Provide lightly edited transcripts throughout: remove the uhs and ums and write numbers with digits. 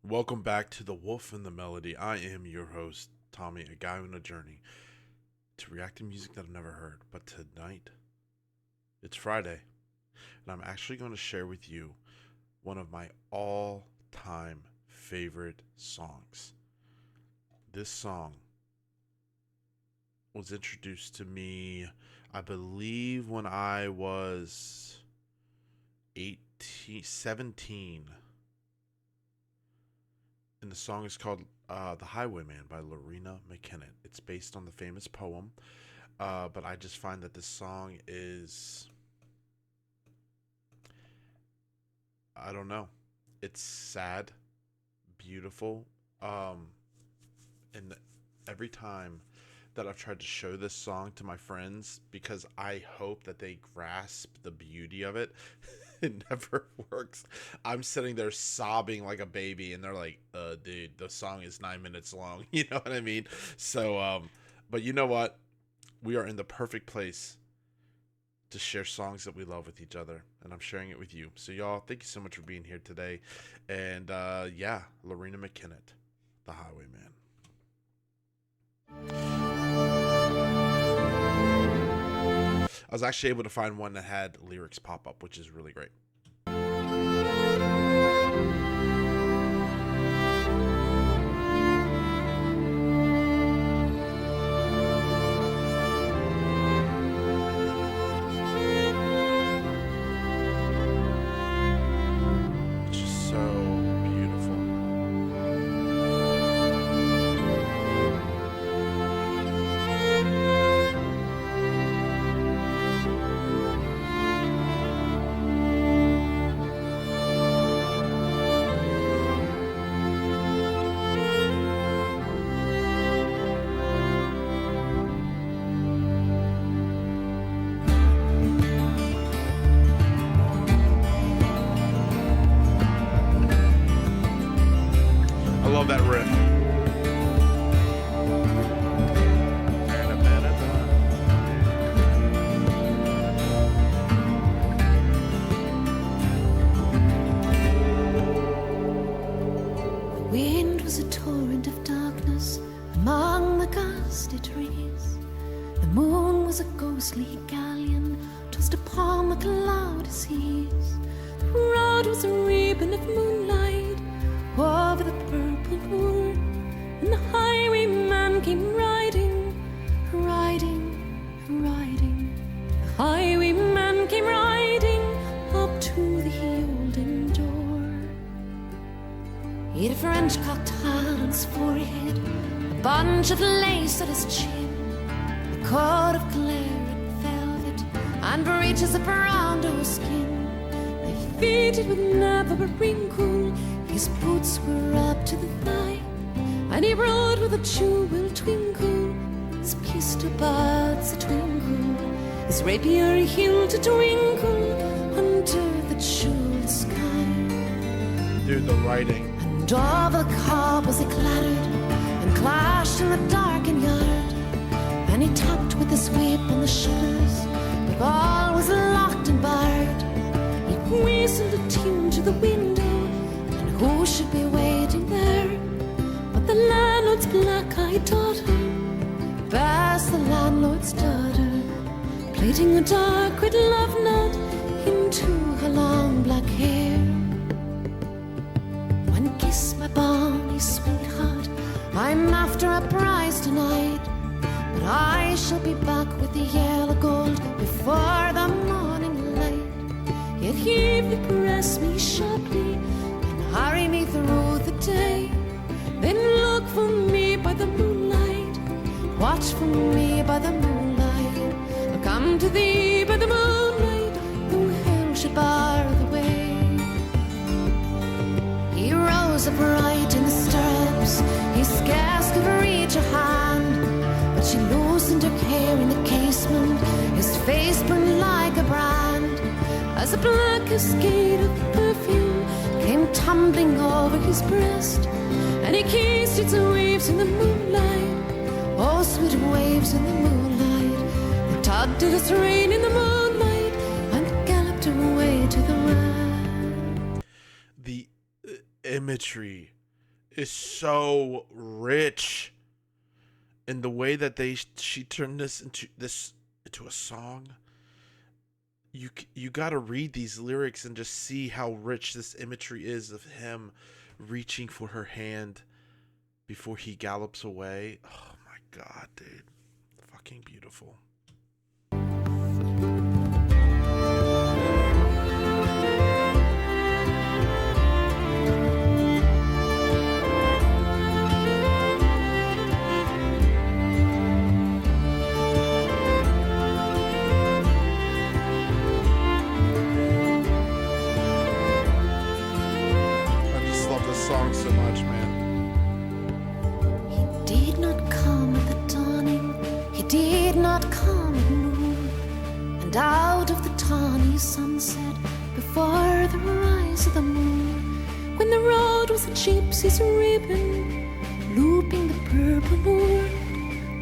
Welcome back to The Wolf and the Melody. I am your host, Tommy, a guy on a journey to react to music that I've never heard. But tonight, it's Friday, and I'm actually going to share with you one of my all-time favorite songs. This song was introduced to me, I believe, when I was 17. And the song is called The Highwayman by Loreena Mckennit. It's based on the famous poem, but I just find that this song is, I don't know, it's sad, beautiful, and every time that I've tried to show this song to my friends, because I hope that they grasp the beauty of it, it never works. I'm sitting there sobbing like a baby, and they're like, dude, the song is 9 minutes long." You know what I mean? So, but you know what? We are in the perfect place to share songs that we love with each other, and I'm sharing it with you. So, y'all, thank you so much for being here today. And, yeah, Loreena Mckennit, The Highwayman. I was actually able to find one that had lyrics pop up, which is really great. It's just so beautiful. I love that riff. The wind was a torrent of darkness among the gusty trees. The moon was a ghostly galleon tossed upon the cloudy seas. The road was a ribbon of moonlight over the purple moor, and the highwayman came riding, riding, riding. The highwayman came riding up to the olden door. He had a French-cocked hat on his forehead, a bunch of lace at his chin, a coat of claret velvet, and breeches of brown skin. They fitted with never a wrinkle. His boots were up to the thigh, and he rode with a jewel twinkle. His pistol buds a twinkle, his rapier hilt a twinkle under the jeweled sky. Dude, the writing. And over the cobbles he clattered and clashed in the darkened yard, and he tapped with his whip on the shutters, but all was locked and barred. He whistled a tune to the window, who should be waiting there but the landlord's black-eyed daughter, Bess, the landlord's daughter, plaiting a dark red love knot into her long black hair. One kiss, my bonny sweetheart, I'm after a prize tonight, but I shall be back with the yellow gold before the morning light. Yet he would press me sharply, hurry me through the day, then look for me by the moonlight, watch for me by the moonlight. I'll come to thee by the moonlight, though hell should bar the way. He rose upright in the stirrups, he scarce could reach her hand, but she loosened her hair in the casement, his face burned like a brand, as a black cascade of perfume came tumbling over his breast, and he kissed its waves in the moonlight. Oh, sweet waves in the moonlight, they tugged at his rein in the moonlight and galloped away to the west. The imagery is so rich, and the way that she turned this into a song. You got to read these lyrics and just see how rich this imagery is of him reaching for her hand before he gallops away. Oh my God, dude. Fucking beautiful. Song so much, man. He did not come at the dawning, he did not come at noon, and out of the tawny sunset, before the rise of the moon, when the road was a gypsy's ribbon, looping the purple moor,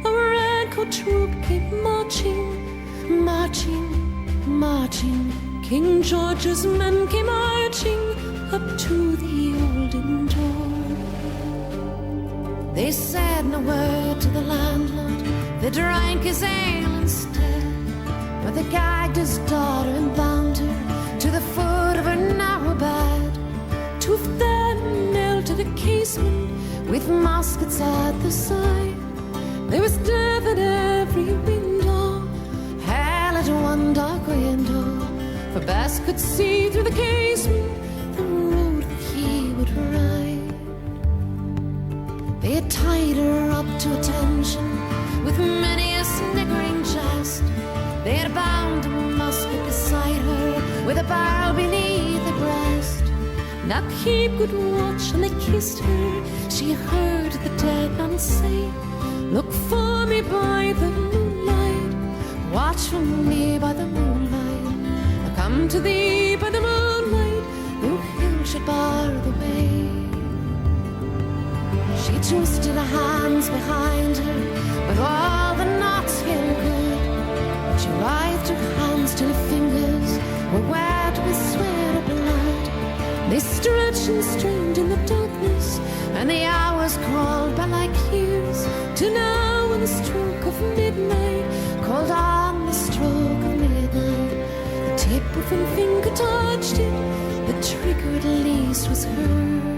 a red-coat troop came marching, marching, marching. King George's men came marching up to the olden door. They said no word to the landlord, they drank his ale instead, but they gagged his daughter and bound her to the foot of her narrow bed. Two of them knelt at a casement with muskets at the side. There was death at every window, hell at one dark window, for Bess could see through the casement the road that he would ride. They had tied her up to attention with many a sniggering jest. They had bound a musket beside her with a barrel beneath her breast. Now keep good watch, and they kissed her. She heard the dead man say, look for me by the moonlight, watch for me by the moonlight. I'll come to thee by the moonlight, no hill should bar the way. She twisted her hands behind her with all the knots feel good. She writhed her hands till her fingers were wet with sweat of blood. They stretched and strained in the darkness, and the hours crawled by like years, till now on the stroke of midnight, called on the stroke of midnight, the tip of her finger touched it, the trigger at least was hers.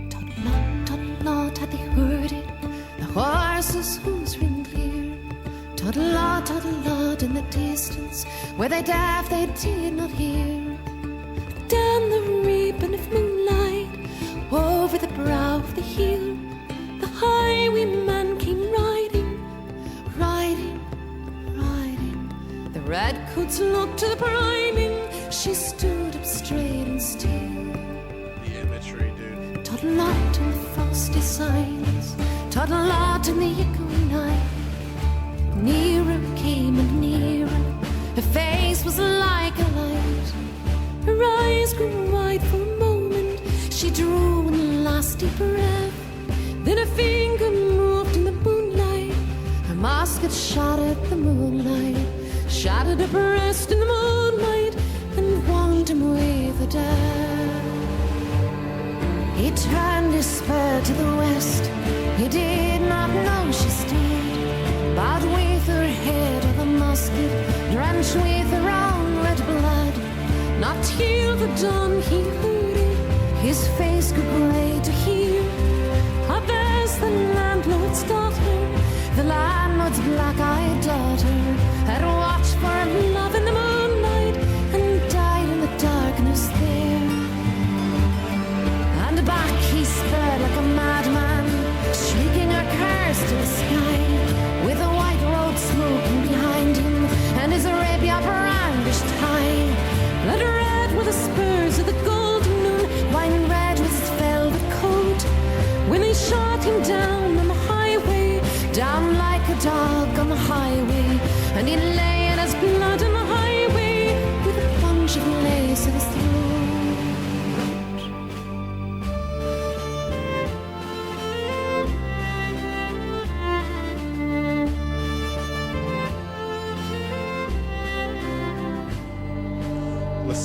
Toddle-lot, had they heard it, the horses' hooves ring clear. Toddle-lot in the distance, were they deaf they did not hear. Down the ribbon of moonlight, over the brow of the hill, the highwayman came riding, riding, riding. The redcoats looked to the priming, she stood up straight and still. The imagery, dude. Toddle-lot in the frosty silence, toddle-lot in the echoing night. Nearer came and nearer, her face was like a light. Her eyes grew wide for a moment, she drew one last deep breath. Then her finger moved in the moonlight, her musket shot at the moonlight, shattered her breast in the moonlight, and warmed him with the death. He turned his spur to the west, he did not know she stood, bowed with her head of the musket, drenched with her own red blood. Not till the dawn he heard it, his face grew grey to hear. Up as the landlord's daughter, the landlord's black-eyed daughter, had watched for her love in the moonlight, and died in the darkness there. And back he sped like a madman, shrieking a curse to the sky, with the white road smoking behind him, and his Arabia brandished high. Blood red were the spurs of the golden noon, wine red was his velvet coat, when they shot him down on the highway, down like a dog on the highway, and he lay in his blood on the highway, with a bunch of lace at his throat.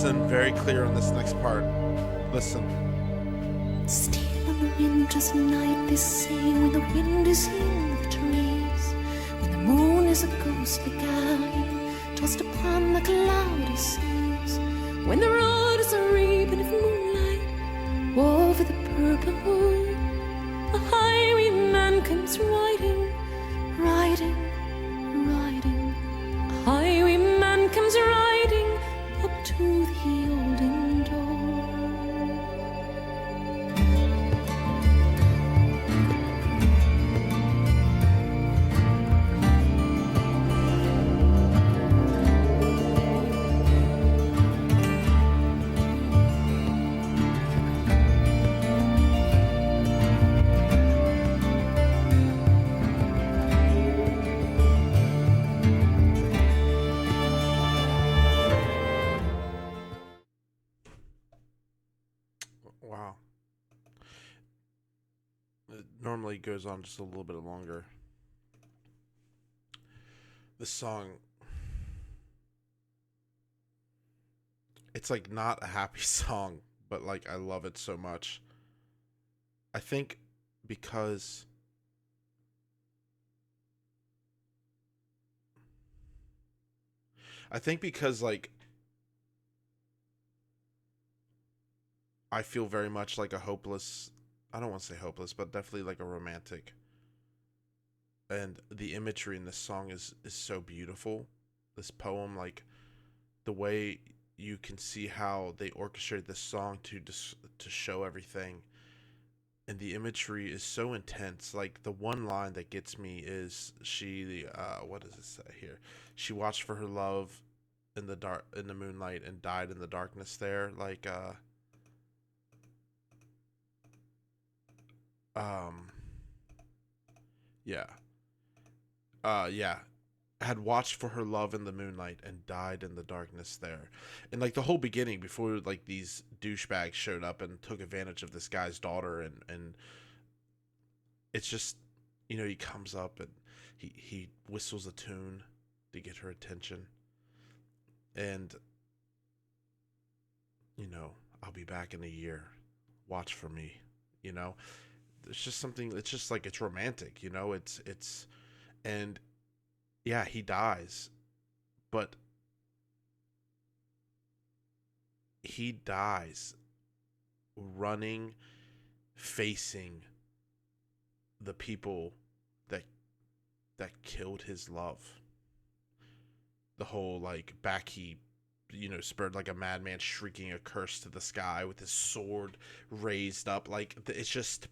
Listen very clear on this next part. Listen. Still on the winter's night, they say, when the wind is in the trees, when the moon is a ghostly galleon tossed upon the cloudy seas, when the road is a ribbon of moonlight over the purple wood, a highwayman comes riding, riding, riding. A highwayman comes riding up to the olden door. Wow. It normally goes on just a little bit longer. This song, it's like not a happy song, but like I love it so much. I think because like I feel very much like a hopeless, I don't want to say hopeless, but definitely like a romantic. And the imagery in this song is so beautiful. This poem, like the way you can see how they orchestrated this song to show everything, and the imagery is so intense. Like the one line that gets me is what does it say here? She watched for her love in the moonlight and died in the darkness there. Like um yeah. Yeah. Had watched for her love in the moonlight and died in the darkness there. And like the whole beginning, before like these douchebags showed up and took advantage of this guy's daughter, and it's just, he comes up and he whistles a tune to get her attention. And I'll be back in a year. Watch for me. You know, it's just something. It's just like it's romantic. It's and yeah, he dies, but he dies running, facing the people that killed his love. The whole like back he spurred like a madman shrieking a curse to the sky with his sword raised up. Like it's just,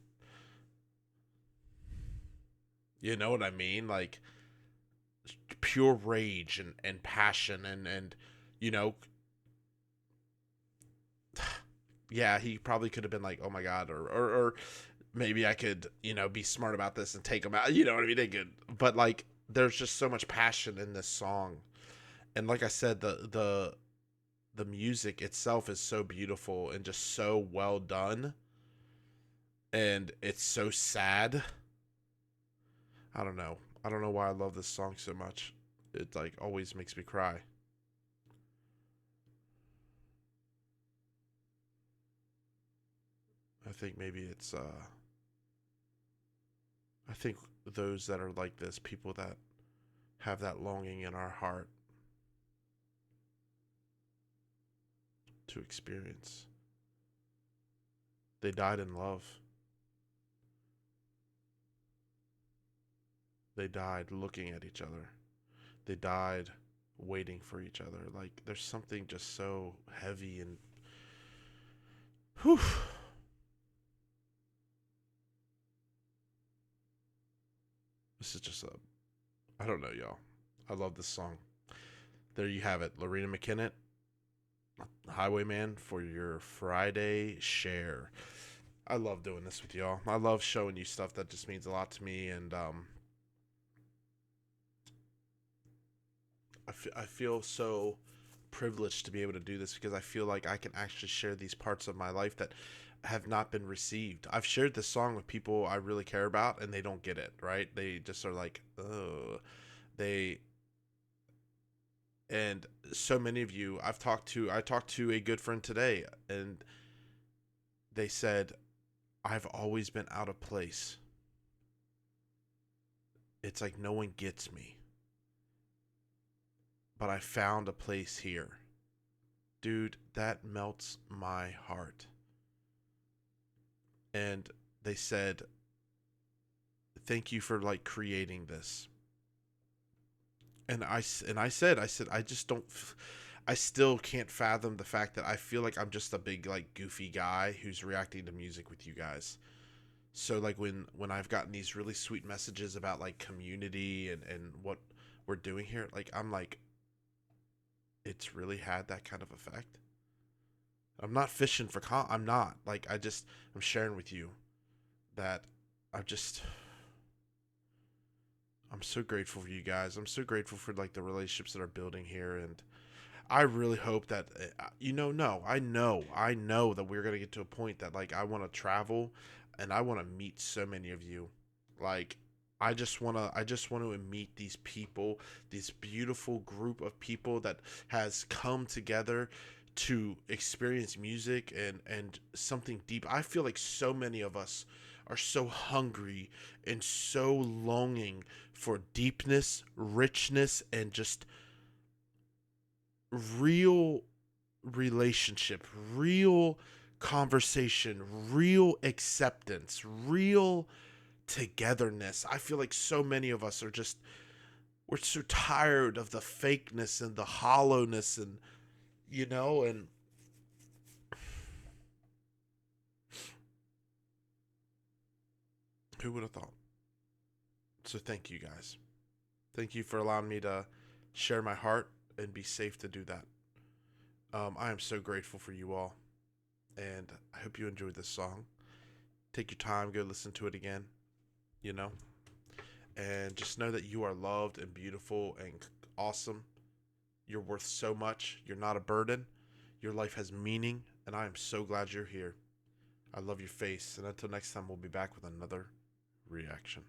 you know what I mean? Like pure rage and passion and you know yeah, he probably could have been like, oh my god, or maybe I could be smart about this and take him out, you know what I mean? They could, but like there's just so much passion in this song. And like I said, the music itself is so beautiful and just so well done, and it's so sad. I don't know why I love this song so much. It like always makes me cry. I think maybe it's I think those that are like this, people that have that longing in our heart to experience, they died in love. They died looking at each other. They died waiting for each other. Like there's something just so heavy and whew. This is just I don't know, y'all. I love this song. There you have it. Loreena Mckennit, Highwayman, for your Friday share. I love doing this with y'all. I love showing you stuff that just means a lot to me, and I feel so privileged to be able to do this because I feel like I can actually share these parts of my life that have not been received. I've shared this song with people I really care about and they don't get it, right? They just are like, oh, they And so many of you I talked to a good friend today, and they said, I've always been out of place. It's like no one gets me. But I found a place here. Dude, that melts my heart. And they said, thank you for like creating this. And I said, I just don't, I still can't fathom the fact that I feel like I'm just a big like goofy guy who's reacting to music with you guys. So like when I've gotten these really sweet messages about like community and what we're doing here, like I'm like, it's really had that kind of effect. I'm not fishing for I'm not like, I'm sharing with you that I just I'm so grateful for you guys. I'm so grateful for like the relationships that are building here, and I really hope that no, I know that we're gonna get to a point that like I want to travel, and I want to meet so many of you. Like I just want to meet these people, this beautiful group of people that has come together to experience music and something deep. I feel like so many of us are so hungry and so longing for deepness, richness, and just real relationship, real conversation, real acceptance, real togetherness. I feel like so many of us are just, we're so tired of the fakeness and the hollowness, and and who would have thought? So thank you guys. Thank you for allowing me to share my heart and be safe to do that. I am so grateful for you all, and I hope you enjoyed this song. Take your time, go listen to it again, you know, and just know that you are loved and beautiful and awesome. You're worth so much. You're not a burden. Your life has meaning, and I am so glad you're here. I love your face, and until next time, we'll be back with another reaction.